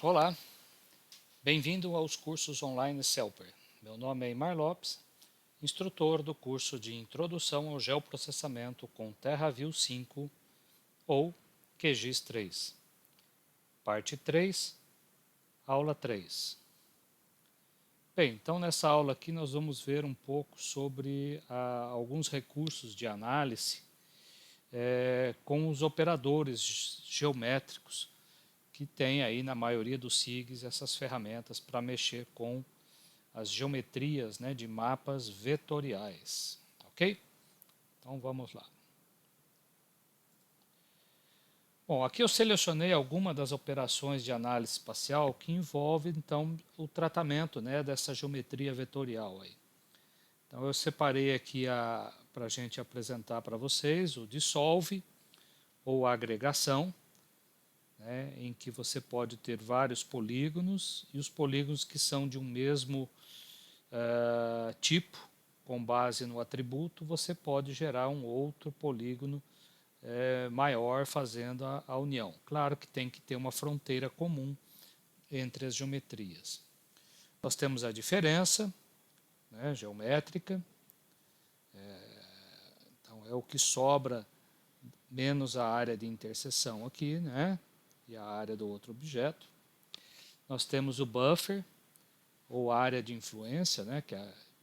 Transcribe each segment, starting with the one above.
Olá, bem-vindo aos cursos online Celper. Meu nome é Imar Lopes, instrutor do curso de Introdução ao Geoprocessamento com TerraView 5 ou QGIS 3. Parte 3, aula 3. Bem, então nessa aula aqui nós vamos ver um pouco sobre alguns recursos de análise com os operadores geométricos que tem aí na maioria dos SIGs essas ferramentas para mexer com as geometrias, né, de mapas vetoriais, ok? Então vamos lá. Bom, aqui eu selecionei algumas das operações de análise espacial que envolvem então o tratamento, né, dessa geometria vetorial aí. Então eu separei aqui para a gente apresentar para vocês o dissolve ou a agregação, né, em que você pode ter vários polígonos e os polígonos que são de um mesmo tipo, com base no atributo, você pode gerar um outro polígono maior fazendo a união. Claro que tem que ter uma fronteira comum entre as geometrias. Nós temos a diferença, né, geométrica, então é o que sobra menos a área de interseção aqui, né, e a área do outro objeto. Nós temos o buffer, ou área de influência, né, que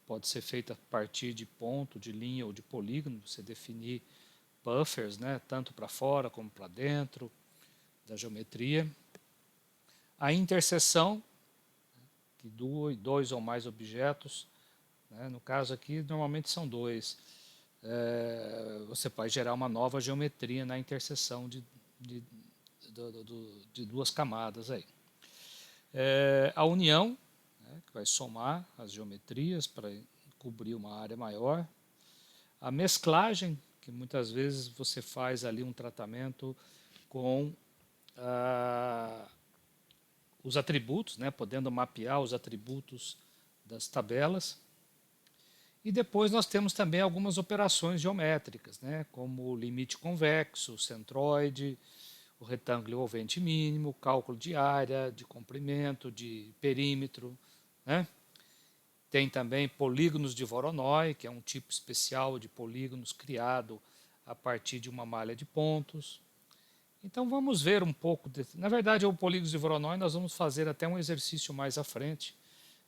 pode ser feita a partir de ponto, de linha ou de polígono, você definir buffers, né, tanto para fora como para dentro da geometria. A interseção, que dois ou mais objetos, né, no caso aqui normalmente são dois, você pode gerar uma nova geometria na interseção de duas camadas aí. A união, né, que vai somar as geometrias para cobrir uma área maior. A mesclagem, que muitas vezes você faz ali um tratamento com os atributos, né, podendo mapear os atributos das tabelas. E depois nós temos também algumas operações geométricas, né, como o limite convexo, o centroide, o retângulo envolvente mínimo, cálculo de área, de comprimento, de perímetro, né? Tem também polígonos de Voronoi, que é um tipo especial de polígonos criado a partir de uma malha de pontos. Então vamos ver um pouco, na verdade o polígono de Voronoi nós vamos fazer até um exercício mais à frente,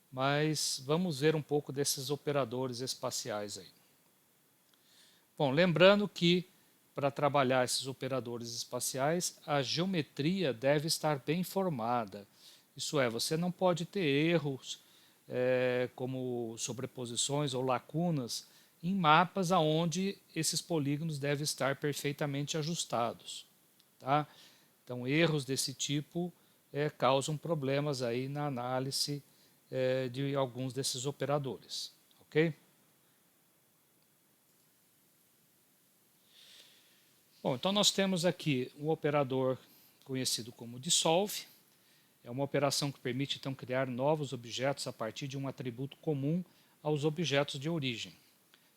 mas vamos ver um pouco desses operadores espaciais aí. Bom, lembrando que para trabalhar esses operadores espaciais, a geometria deve estar bem formada. Isso é, você não pode ter erros como sobreposições ou lacunas em mapas aonde esses polígonos devem estar perfeitamente ajustados. Tá? Então, erros desse tipo causam problemas aí na análise de alguns desses operadores. Ok? Bom, então nós temos aqui um operador conhecido como dissolve. É uma operação que permite então criar novos objetos a partir de um atributo comum aos objetos de origem.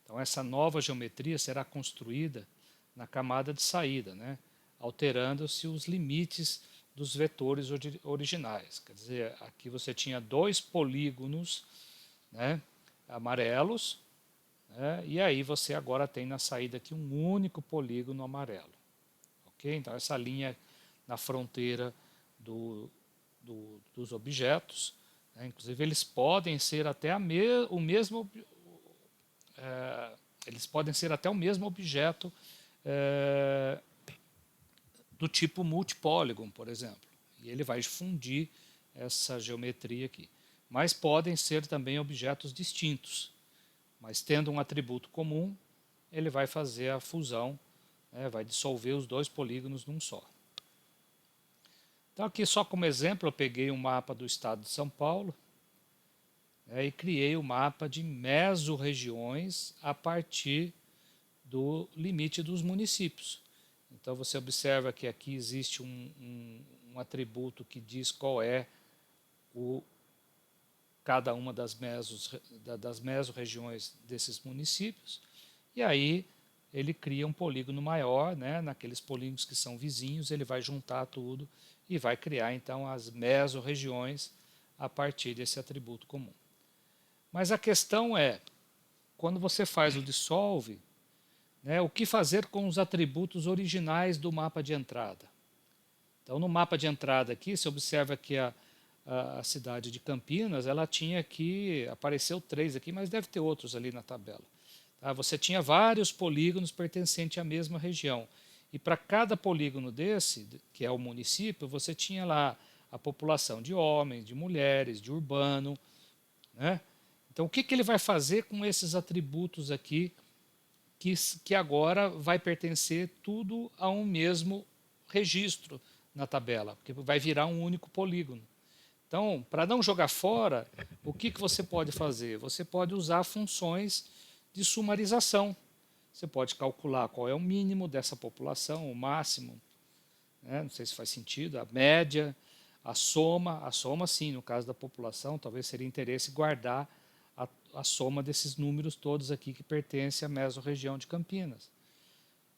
Então essa nova geometria será construída na camada de saída, né, alterando-se os limites dos vetores originais. Quer dizer, aqui você tinha dois polígonos, né, amarelos, né, e aí você agora tem na saída aqui um único polígono amarelo. Okay? Então essa linha na fronteira dos objetos, né, inclusive eles podem ser até o mesmo eles podem ser até o mesmo objeto do tipo multipolygon, por exemplo, e ele vai fundir essa geometria aqui. Mas podem ser também objetos distintos, mas tendo um atributo comum, ele vai fazer a fusão, né, vai dissolver os dois polígonos num só. Então aqui só como exemplo eu peguei um mapa do estado de São Paulo, e criei o mapa de mesorregiões a partir do limite dos municípios. Então você observa que aqui existe um atributo que diz qual é cada uma das mesorregiões desses municípios, e aí ele cria um polígono maior, né? Naqueles polígonos que são vizinhos, ele vai juntar tudo e vai criar então as mesorregiões a partir desse atributo comum. Mas a questão é, quando você faz o dissolve, né, o que fazer com os atributos originais do mapa de entrada? Então, no mapa de entrada aqui, você observa que a cidade de Campinas, ela tinha aqui, apareceu 3 aqui, mas deve ter outros ali na tabela. Tá? Você tinha vários polígonos pertencentes à mesma região. E para cada polígono desse, que é o município, você tinha lá a população de homens, de mulheres, de urbano, né? Então, o que ele vai fazer com esses atributos aqui, que agora vai pertencer tudo a um mesmo registro na tabela, porque vai virar um único polígono. Então, para não jogar fora, o que você pode fazer? Você pode usar funções de sumarização. Você pode calcular qual é o mínimo dessa população, o máximo, né? Não sei se faz sentido, a média, a soma sim, no caso da população, talvez seria interesse guardar a soma desses números todos aqui que pertencem à mesorregião de Campinas.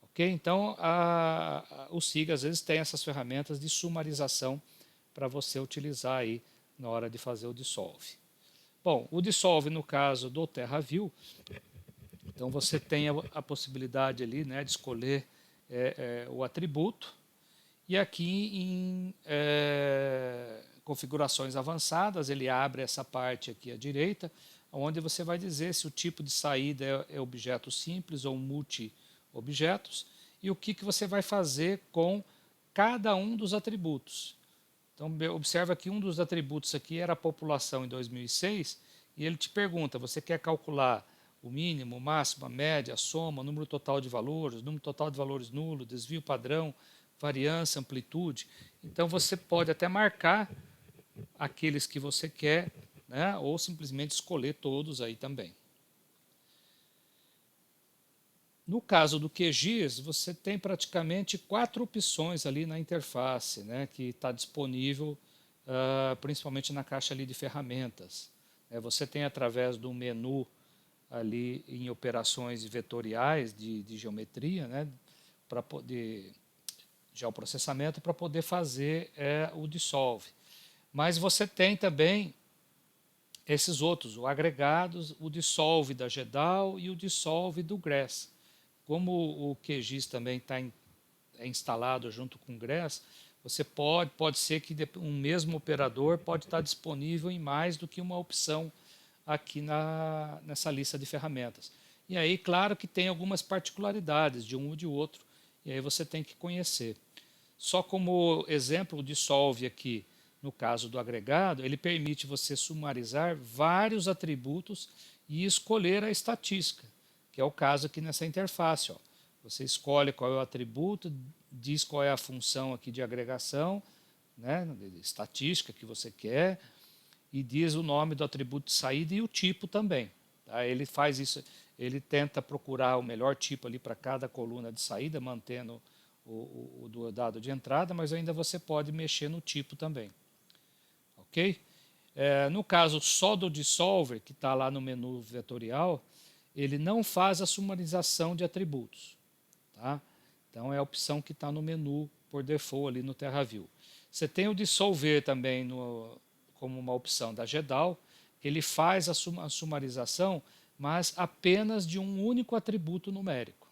Ok? Então, o SIG às vezes tem essas ferramentas de sumarização para você utilizar aí na hora de fazer o dissolve. Bom, o dissolve no caso do TerraView, então você tem a possibilidade ali, né, de escolher o atributo, e aqui em configurações avançadas ele abre essa parte aqui à direita, onde você vai dizer se o tipo de saída é objeto simples ou multi-objetos, e o que você vai fazer com cada um dos atributos. Então, observa que um dos atributos aqui era a população em 2006, e ele te pergunta, você quer calcular o mínimo, o máximo, a média, a soma, o número total de valores, o número total de valores nulo, desvio padrão, variância, amplitude. Então, você pode até marcar aqueles que você quer, né, ou simplesmente escolher todos aí também. No caso do QGIS, você tem praticamente 4 opções ali na interface, né, que está disponível principalmente na caixa ali de ferramentas. Você tem através do menu ali em operações vetoriais de geometria, né, para poder geoprocessamento para poder fazer o dissolve. Mas você tem também esses outros, o agregados, o dissolve da GEDAL e o dissolve do GRESS. Como o QGIS também está instalado junto com o GRESS, você pode ser que um mesmo operador pode estar disponível em mais do que uma opção aqui nessa lista de ferramentas. E aí, claro que tem algumas particularidades de um ou de outro, e aí você tem que conhecer. Só como exemplo, o dissolve aqui, no caso do agregado, ele permite você sumarizar vários atributos e escolher a estatística, que é o caso aqui nessa interface. Ó. Você escolhe qual é o atributo, diz qual é a função aqui de agregação, né, de estatística que você quer, e diz o nome do atributo de saída e o tipo também. Tá? Ele faz isso, ele tenta procurar o melhor tipo ali para cada coluna de saída, mantendo o do dado de entrada, mas ainda você pode mexer no tipo também. Ok? No caso só do dissolver, que está lá no menu vetorial, ele não faz a sumarização de atributos. Tá? Então é a opção que está no menu por default ali no TerraView. Você tem o dissolver também como uma opção da GEDAL, que ele faz a sumarização, mas apenas de um único atributo numérico.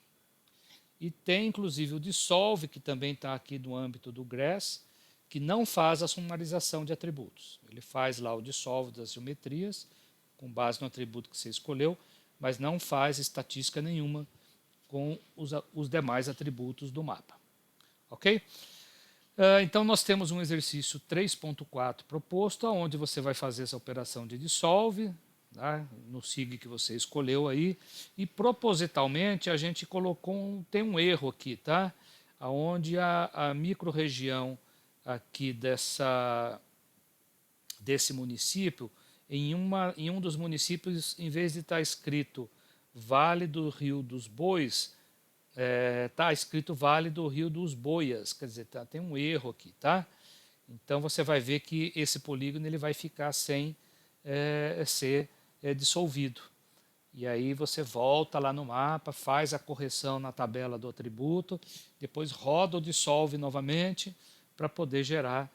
E tem inclusive o dissolve, que também está aqui no âmbito do GRESS, que não faz a sumarização de atributos. Ele faz lá o dissolve das geometrias, com base no atributo que você escolheu, mas não faz estatística nenhuma com os demais atributos do mapa. Ok? Então, nós temos um exercício 3.4 proposto, onde você vai fazer essa operação de dissolve, tá, no SIG que você escolheu aí, e propositalmente a gente colocou, tem um erro aqui, tá? Onde a microrregião aqui desse município, em um dos municípios, em vez de estar escrito Vale do Rio dos Bois, está escrito Vale do Rio dos Boias, quer dizer, tem um erro aqui, tá? Então você vai ver que esse polígono ele vai ficar sem ser dissolvido. E aí você volta lá no mapa, faz a correção na tabela do atributo, depois roda ou dissolve novamente para poder gerar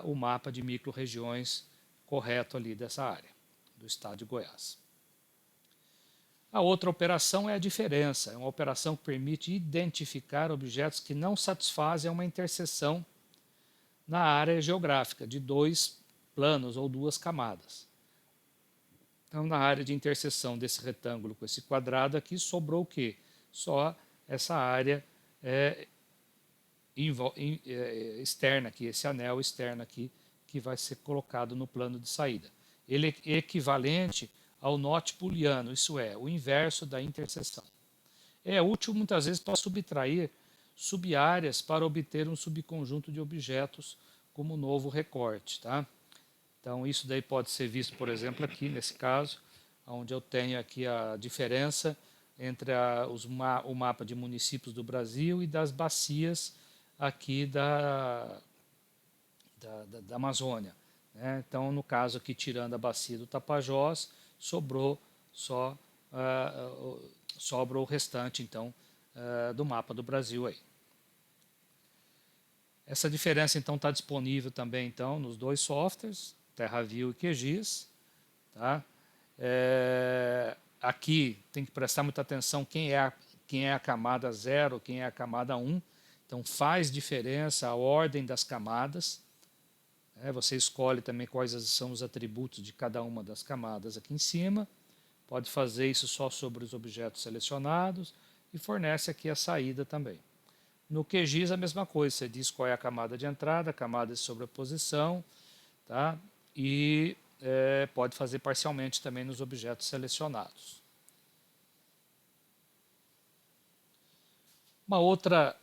o mapa de micro-regiões correto ali dessa área, do estado de Goiás. A outra operação é a diferença, é uma operação que permite identificar objetos que não satisfazem uma interseção na área geográfica de dois planos ou duas camadas. Então, na área de interseção desse retângulo com esse quadrado aqui, sobrou o quê? Só essa área externa aqui, esse anel externo aqui, que vai ser colocado no plano de saída. Ele é equivalente ao norte booleano, isso é, o inverso da interseção. É útil muitas vezes para subtrair subáreas para obter um subconjunto de objetos como novo recorte, tá? Então isso daí pode ser visto, por exemplo, aqui nesse caso, onde eu tenho aqui a diferença entre o mapa de municípios do Brasil e das bacias aqui da Amazônia, né? Então, no caso aqui, tirando a bacia do Tapajós, sobrou só sobra o restante, então, do mapa do Brasil aí. Essa diferença, então, está disponível também, então, nos dois softwares, TerraView e QGIS, tá? Aqui tem que prestar muita atenção quem é a camada 0, quem é a camada 1. Então faz diferença a ordem das camadas. Você escolhe também quais são os atributos de cada uma das camadas aqui em cima. Pode fazer isso só sobre os objetos selecionados e fornece aqui a saída também. No QGIS a mesma coisa, você diz qual é a camada de entrada, a camada de sobreposição, tá? E pode fazer parcialmente também nos objetos selecionados. Uma outra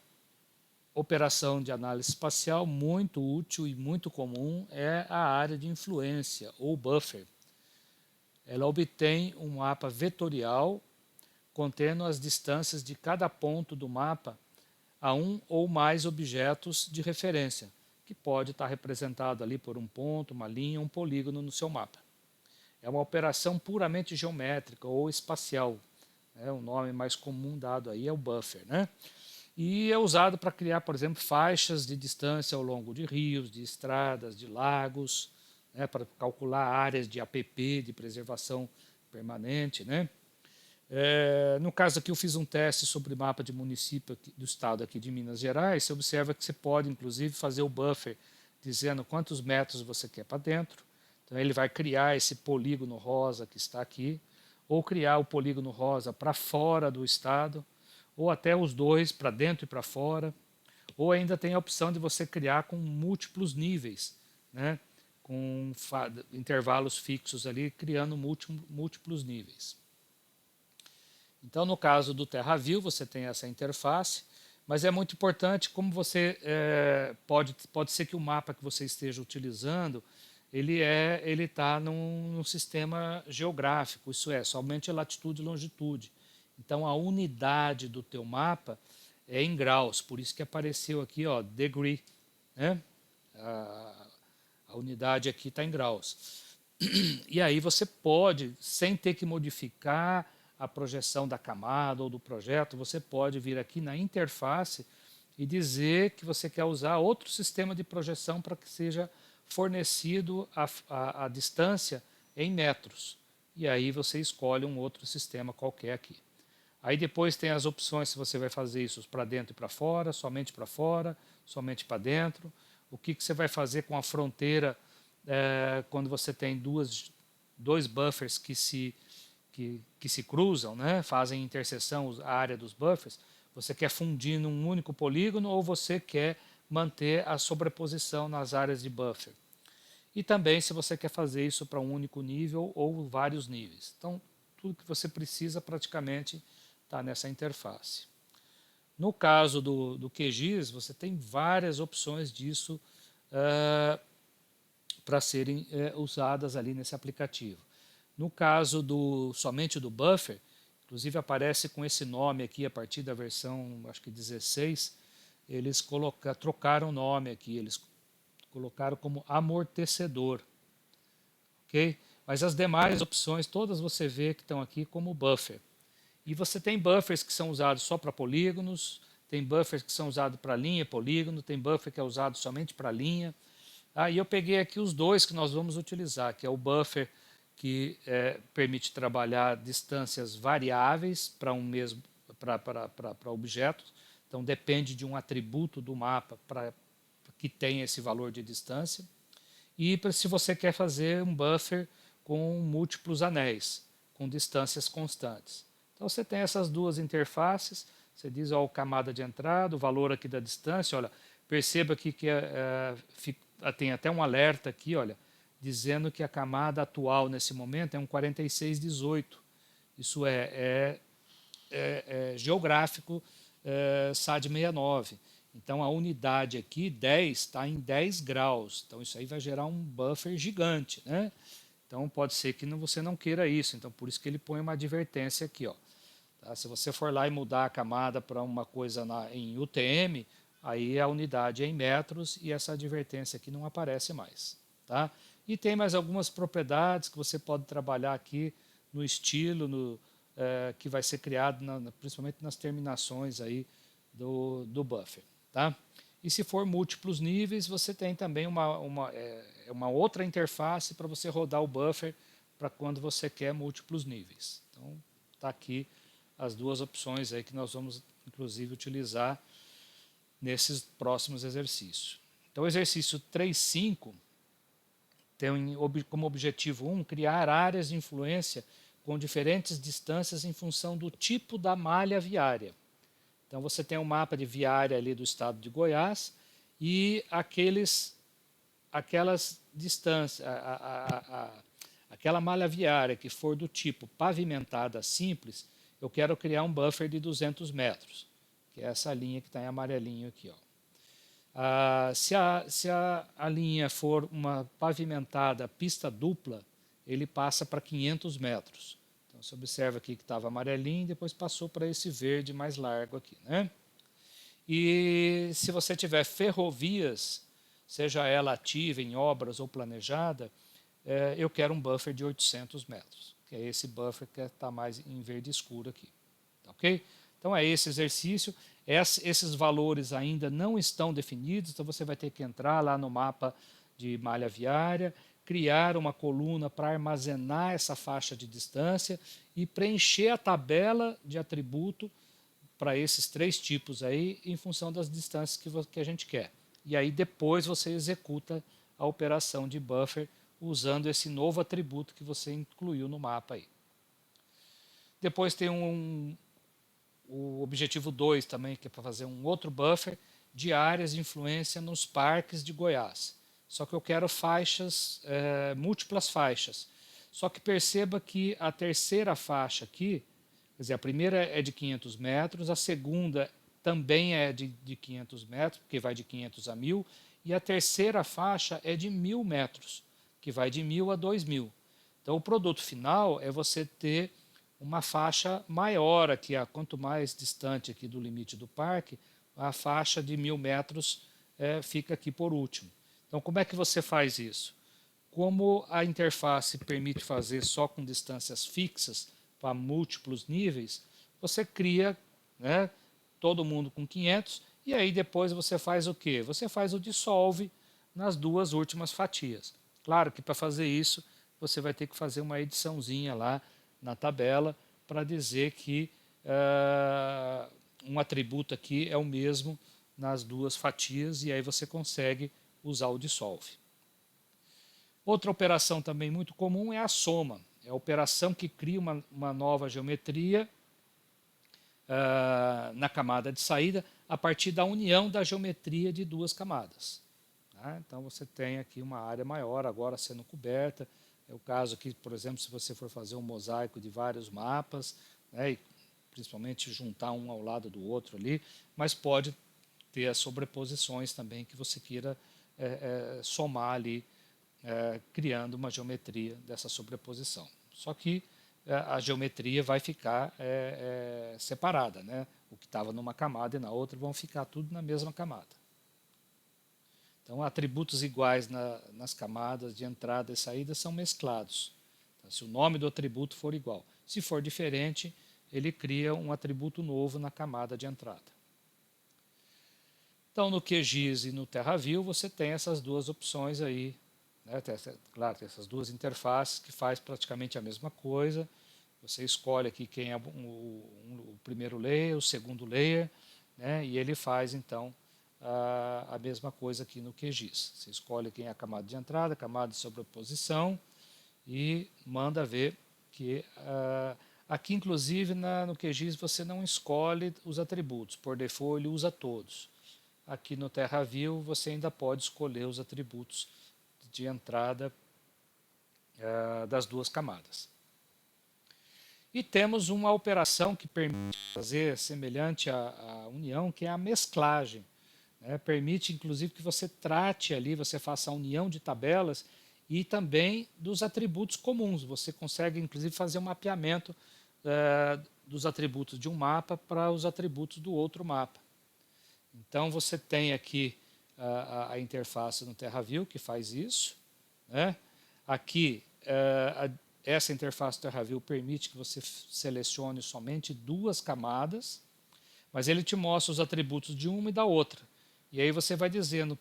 operação de análise espacial muito útil e muito comum é a área de influência, ou buffer. Ela obtém um mapa vetorial contendo as distâncias de cada ponto do mapa a um ou mais objetos de referência, que pode estar representado ali por um ponto, uma linha, um polígono no seu mapa. É uma operação puramente geométrica ou espacial. O nome mais comum dado aí é o buffer, né? E é usado para criar, por exemplo, faixas de distância ao longo de rios, de estradas, de lagos, né, para calcular áreas de APP, de preservação permanente, né? No caso aqui eu fiz um teste sobre mapa de município do estado aqui de Minas Gerais. Você observa que você pode inclusive fazer o buffer dizendo quantos metros você quer para dentro. Então ele vai criar esse polígono rosa que está aqui, ou criar o polígono rosa para fora do estado, ou até os dois, para dentro e para fora, ou ainda tem a opção de você criar com múltiplos níveis, né? Com intervalos fixos ali, criando múltiplos níveis. Então, no caso do TerraView, você tem essa interface, mas é muito importante como você pode ser que o mapa que você esteja utilizando ele está num sistema geográfico, isso é, somente latitude e longitude. Então a unidade do teu mapa é em graus, por isso que apareceu aqui, ó, degree, né? A unidade aqui está em graus. E aí você pode, sem ter que modificar a projeção da camada ou do projeto, você pode vir aqui na interface e dizer que você quer usar outro sistema de projeção para que seja fornecido a distância em metros. E aí você escolhe um outro sistema qualquer aqui. Aí depois tem as opções se você vai fazer isso para dentro e para fora, somente para dentro. O que você vai fazer com a fronteira quando você tem dois buffers que se cruzam, né? Fazem interseção a área dos buffers. Você quer fundir num único polígono ou você quer manter a sobreposição nas áreas de buffer. E também se você quer fazer isso para um único nível ou vários níveis. Então, tudo que você precisa praticamente está nessa interface. No caso do QGIS, você tem várias opções disso para serem usadas ali nesse aplicativo. No caso somente do buffer, inclusive aparece com esse nome aqui a partir da versão, acho que 16, eles trocaram o nome aqui, eles colocaram como amortecedor, ok? Mas as demais opções, todas você vê que estão aqui como buffer. E você tem buffers que são usados só para polígonos, tem buffers que são usados para linha, polígono, tem buffer que é usado somente para linha. E eu peguei aqui os dois que nós vamos utilizar, que é o buffer que permite trabalhar distâncias variáveis para um mesmo para objetos. Então depende de um atributo do mapa para que tenha esse valor de distância. E se você quer fazer um buffer com múltiplos anéis, com distâncias constantes. Então você tem essas duas interfaces, você diz ó, a camada de entrada, o valor aqui da distância, olha, perceba aqui que tem até um alerta aqui, olha, dizendo que a camada atual nesse momento é um 4618. Isso é geográfico SAD 69. Então a unidade aqui, 10, está em 10 graus. Então isso aí vai gerar um buffer gigante, né? Então pode ser que você não queira isso. Então por isso que ele põe uma advertência aqui, ó. Tá? Se você for lá e mudar a camada para uma coisa em UTM, aí a unidade é em metros e essa advertência aqui não aparece mais. Tá? E tem mais algumas propriedades que você pode trabalhar aqui no estilo, que vai ser criado principalmente nas terminações aí do buffer. Tá? E se for múltiplos níveis, você tem também uma outra interface para você rodar o buffer para quando você quer múltiplos níveis. Então, está aqui as duas opções aí que nós vamos, inclusive, utilizar nesses próximos exercícios. Então, o exercício 3.5 tem como objetivo 1, criar áreas de influência com diferentes distâncias em função do tipo da malha viária. Então você tem um mapa de viária ali do estado de Goiás e aquelas distâncias, aquela malha viária que for do tipo pavimentada simples, eu quero criar um buffer de 200 metros, que é essa linha que está em amarelinho aqui, ó. Se a linha for uma pavimentada pista dupla, ele passa para 500 metros. Então você observa aqui que estava amarelinho e depois passou para esse verde mais largo aqui, né? E se você tiver ferrovias, seja ela ativa em obras ou planejada, eu quero um buffer de 800 metros, que é esse buffer que está mais em verde escuro aqui. Tá, ok? Então é esse exercício. Esses valores ainda não estão definidos, então você vai ter que entrar lá no mapa de malha viária, criar uma coluna para armazenar essa faixa de distância e preencher a tabela de atributo para esses três tipos aí em função das distâncias que a gente quer. E aí depois você executa a operação de buffer usando esse novo atributo que você incluiu no mapa aí. Depois tem o objetivo 2 também, que é para fazer um outro buffer de áreas de influência nos parques de Goiás. Só que eu quero faixas, múltiplas faixas. Só que perceba que a terceira faixa aqui, quer dizer, a primeira é de 500 metros, a segunda também é de 500 metros, porque vai de 500 a 1.000, e a terceira faixa é de 1.000 metros, que vai de 1.000 a 2.000. Então, o produto final é você ter uma faixa maior aqui, quanto mais distante aqui do limite do parque, a faixa de 1.000 metros fica aqui por último. Então, como é que você faz isso? Como a interface permite fazer só com distâncias fixas para múltiplos níveis, você cria, né, todo mundo com 500 e aí depois você faz o quê? Você faz o dissolve nas duas últimas fatias. Claro que para fazer isso você vai ter que fazer uma ediçãozinha lá na tabela para dizer que um atributo aqui é o mesmo nas duas fatias e aí você consegue usar o dissolve. Outra operação também muito comum é a soma. É a operação que cria uma nova geometria na camada de saída a partir da união da geometria de duas camadas. Tá? Então você tem aqui uma área maior agora sendo coberta. É o caso aqui, por exemplo, se você for fazer um mosaico de vários mapas, né, e principalmente juntar um ao lado do outro ali, mas pode ter as sobreposições também que você queira somar ali, criando uma geometria dessa sobreposição. Só que a geometria vai ficar separada, né? O que estava numa camada e na outra vão ficar tudo na mesma camada. Então, atributos iguais nas camadas de entrada e saída são mesclados. se o nome do atributo for igual. Se for diferente, ele cria um atributo novo na camada de entrada. Então, no QGIS e no TerraView, você tem essas duas opções aí, né? Claro, tem essas duas interfaces que faz praticamente a mesma coisa. Você escolhe aqui quem é o primeiro layer, o segundo layer, né? E ele faz, então, a mesma coisa aqui no QGIS. Você escolhe quem é a camada de entrada, camada de sobreposição e manda ver que aqui, inclusive, no QGIS você não escolhe os atributos. Por default, ele usa todos. Aqui no TerraView você ainda pode escolher os atributos de entrada das duas camadas. E temos uma operação que permite fazer semelhante à união, que é a mesclagem. Permite, inclusive, que você trate ali, você faça a união de tabelas e também dos atributos comuns. Você consegue, inclusive, fazer um mapeamento dos atributos de um mapa para os atributos do outro mapa. Então, você tem aqui a interface no TerraView que faz isso, né? Aqui, essa interface do TerraView permite que você selecione somente duas camadas, mas ele te mostra os atributos de uma e da outra. E aí você vai dizendo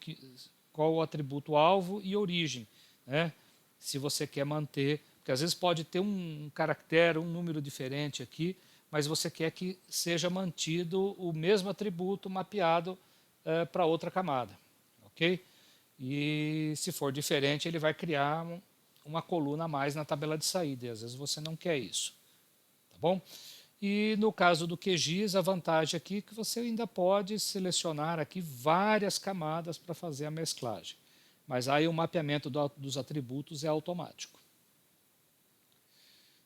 qual o atributo alvo e origem, né? Se você quer manter, porque às vezes pode ter um caractere, um número diferente aqui, mas você quer que seja mantido o mesmo atributo mapeado para outra camada, ok? E se for diferente, ele vai criar uma coluna a mais na tabela de saída, e às vezes você não quer isso, tá bom? E no caso do QGIS, a vantagem aqui é que você ainda pode selecionar aqui várias camadas para fazer a mesclagem, mas aí o mapeamento dos atributos é automático.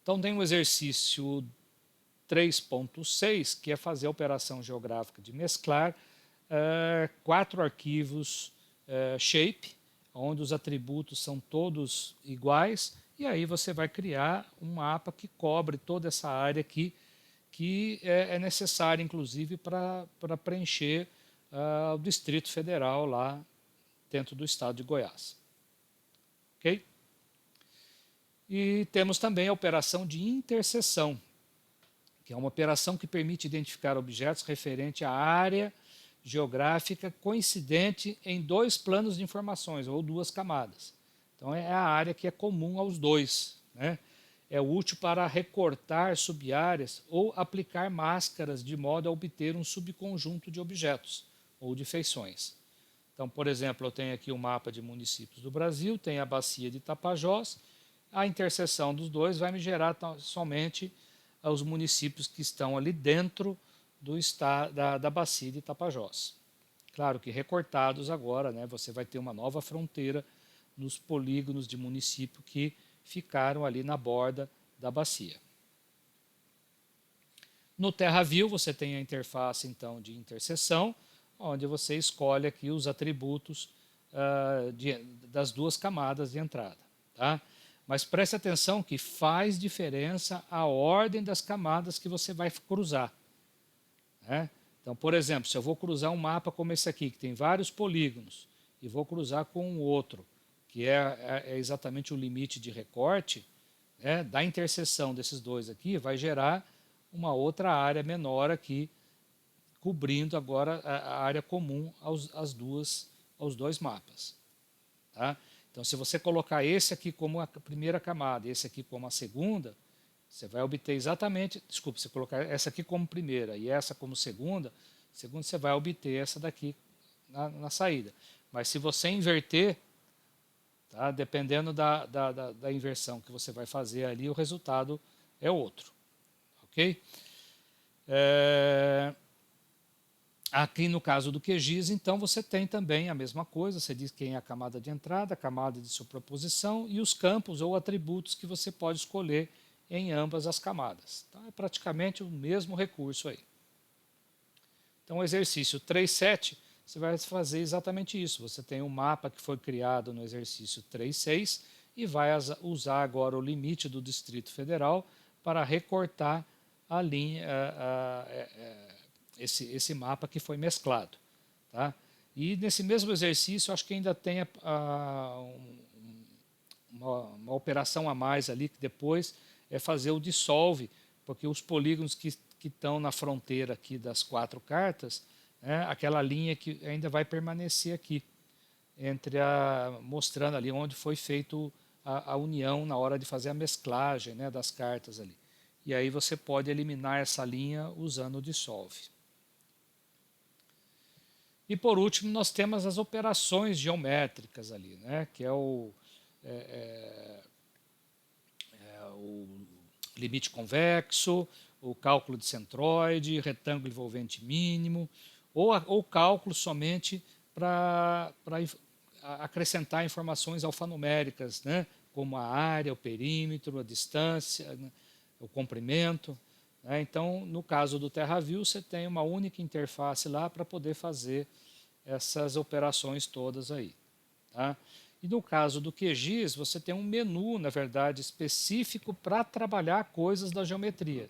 Então tem um exercício 3.6, que é fazer a operação geográfica de mesclar 4 arquivos shape, onde os atributos são todos iguais, e aí você vai criar um mapa que cobre toda essa área aqui, que é necessária, inclusive, para preencher o Distrito Federal lá dentro do estado de Goiás. Ok? E temos também a operação de interseção, que é uma operação que permite identificar objetos referente à área geográfica coincidente em dois planos de informações, ou duas camadas. Então é a área que é comum aos dois, né? É útil para recortar subáreas ou aplicar máscaras de modo a obter um subconjunto de objetos ou de feições. Então, por exemplo, eu tenho aqui o mapa de municípios do Brasil, tem a bacia de Tapajós, a interseção dos dois vai me gerar somente os municípios que estão ali dentro da bacia de Tapajós. Claro que recortados agora, né, você vai ter uma nova fronteira nos polígonos de município que ficaram ali na borda da bacia. No TerraView você tem a interface então de interseção, onde você escolhe aqui os atributos das duas camadas de entrada, tá? Mas preste atenção que faz diferença a ordem das camadas que você vai cruzar, né? Então, por exemplo, se eu vou cruzar um mapa como esse aqui, que tem vários polígonos, e vou cruzar com um outro, que é exatamente o limite de recorte, né, da interseção desses dois aqui, vai gerar uma outra área menor aqui, cobrindo agora a área comum aos dois mapas. Tá? Então, se você colocar esse aqui como a primeira camada e esse aqui como a segunda, você vai obter exatamente, desculpe, se colocar essa aqui como primeira e essa como segunda você vai obter essa daqui na saída. Mas se você inverter, tá, dependendo da inversão que você vai fazer ali, o resultado é outro. Ok? Aqui no caso do QGIS, então, você tem também a mesma coisa, você diz quem é a camada de entrada, a camada de superposição e os campos ou atributos que você pode escolher em ambas as camadas. Então, é praticamente o mesmo recurso aí. Então, o exercício 3.7, você vai fazer exatamente isso. Você tem um mapa que foi criado no exercício 3.6 e vai usar agora o limite do Distrito Federal para recortar a linha, esse mapa que foi mesclado. Tá? E nesse mesmo exercício, acho que ainda tem uma operação a mais ali, que depois é fazer o dissolve, porque os polígonos que estão na fronteira aqui das 4 cartas, né, aquela linha que ainda vai permanecer aqui, mostrando ali onde foi feito a união na hora de fazer a mesclagem, né, das cartas ali. E aí você pode eliminar essa linha usando o dissolve. E por último, nós temos as operações geométricas ali, né, que é o limite convexo, o cálculo de centroide, retângulo envolvente mínimo, ou cálculo somente para acrescentar informações alfanuméricas, né, como a área, o perímetro, a distância, né, o comprimento. Né. Então, no caso do TerraView, você tem uma única interface lá para poder fazer essas operações todas aí. Tá? E no caso do QGIS, você tem um menu, na verdade, específico para trabalhar coisas da geometria.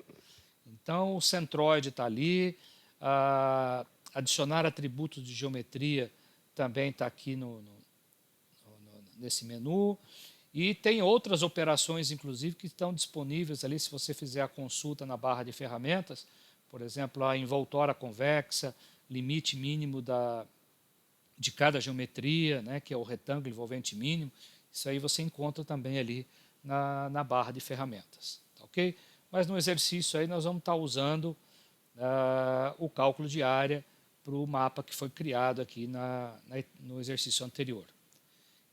Então, o centroide está ali, adicionar atributos de geometria também está aqui nesse menu. E tem outras operações, inclusive, que estão disponíveis ali, se você fizer a consulta na barra de ferramentas, por exemplo, a envoltória convexa, limite mínimo de cada geometria, né, que é o retângulo envolvente mínimo. Isso aí você encontra também ali na barra de ferramentas. Tá, ok? Mas no exercício aí nós vamos estar usando o cálculo de área para o mapa que foi criado aqui no exercício anterior.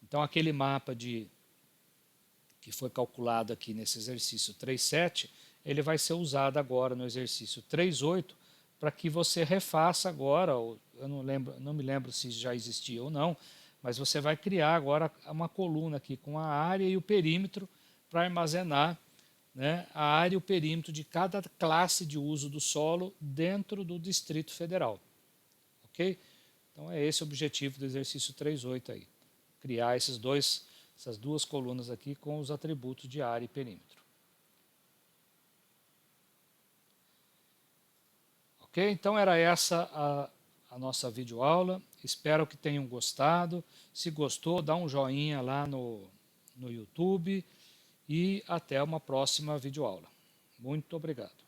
Então aquele mapa que foi calculado aqui nesse exercício 3.7, ele vai ser usado agora no exercício 3.8 para que você refaça agora, eu não me lembro se já existia ou não, mas você vai criar agora uma coluna aqui com a área e o perímetro para armazenar, né, a área e o perímetro de cada classe de uso do solo dentro do Distrito Federal. Ok? Então é esse o objetivo do exercício 3.8 aí. Criar essas duas colunas aqui com os atributos de área e perímetro. Ok? Então era essa a nossa videoaula. Espero que tenham gostado. Se gostou, dá um joinha lá no YouTube e até uma próxima videoaula. Muito obrigado.